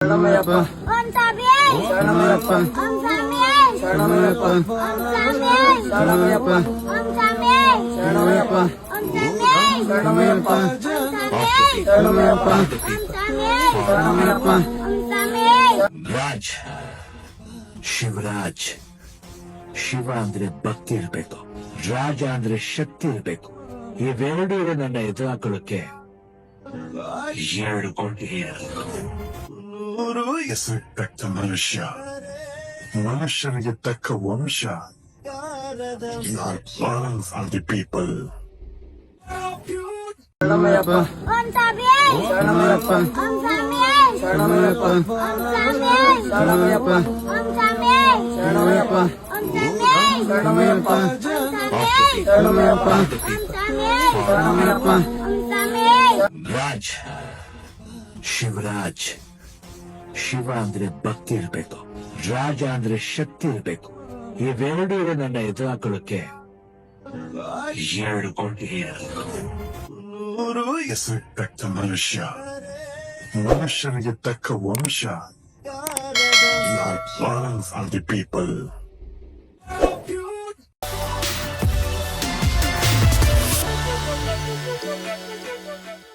ಶರಣಮಯ್ಯಪ್ಪ ಓಂ ಸ್ವಾಮಿಯೇ ಶರಣಮಯ್ಯಪ್ಪ ಓಂ ಸ್ವಾಮಿಯೇ ಶರಣಮಯ್ಯಪ್ಪ ಓಂ ಸ್ವಾಮಿಯೇ ಶರಣಮಯ್ಯಪ್ಪ ಓಂ ಸ್ವಾಮಿಯೇ ಶರಣಮಯ್ಯಪ್ಪ ಓಂ ಸ್ವಾಮಿಯೇ ಶರಣಮಯ್ಯಪ್ಪ ಶರಣಮಯ್ಯಪ್ಪ ಶರಣಮಯ್ಯಪ್ಪ ಓಂ ಸ್ವಾಮಿಯೇ ಶರಣಮಯ್ಯಪ್ಪ ಓಂ ಸ್ವಾಮಿಯೇ ರಾಜ್ ಶಿವರಾಜ್ ಶಿವ ಅಂದ್ರೆ ಭಕ್ತಿ ಇರ್ಬೇಕು, ರಾಜ ಅಂದ್ರೆ ಶಕ್ತಿ ಇರ್ಬೇಕು. ಇವೆರಡೂ ಇರೋ ನನ್ನ ಎದುರಾಕೊಳ್ಳಕ್ಕೆ 2 ಕೋಟಿ ನೂರು ಹೆಸರು ತಕ್ಕ ಮನುಷ್ಯ, ಮನುಷ್ಯನಿಗೆ ತಕ್ಕ ವಂಶ. You are born from the people. ಶರಣಮಯ್ಯಪ್ಪ ಓಂ ಸ್ವಾಮಿಯೇ ಶರಣಮಯ್ಯಪ್ಪ ಓಂ ಸ್ವಾಮಿಯೇ ಶರಣಮಯ್ಯಪ್ಪ ಓಂ ಸ್ವಾಮಿಯೇ ಶರಣಮಯ್ಯಪ್ಪ ಓಂ ಸ್ವಾಮಿಯೇ ಶರಣಮಯ್ಯಪ್ಪ ಓಂ ಸ್ವಾಮಿಯೇ ಶರಣಮಯ್ಯಪ್ಪ ಶರಣಮಯ್ಯಪ್ಪ ಶರಣಮಯ್ಯಪ್ಪ ಓಂ ಸ್ವಾಮಿಯೇ ರಾಜ್ ಶಿವರಾಜ್ ಶಿವ ಅಂದ್ರೆ ಭಕ್ತಿ ಇರ್ಬೇಕು, ರಾಜ ಅಂದ್ರೆ ಶಕ್ತಿ ಇರ್ಬೇಕು. ಇವೆರಡೂ ಇರೋ ನನ್ನ ಎದುರಾಕೊಳ್ಳಕ್ಕೆ 2 ಕೋಟಿ ನೂರು ಹೆಸರು ತಕ್ಕ ಮನುಷ್ಯ, ಮನುಷ್ಯನಿಗೆ ತಕ್ಕ ವಂಶ. You are born from the people.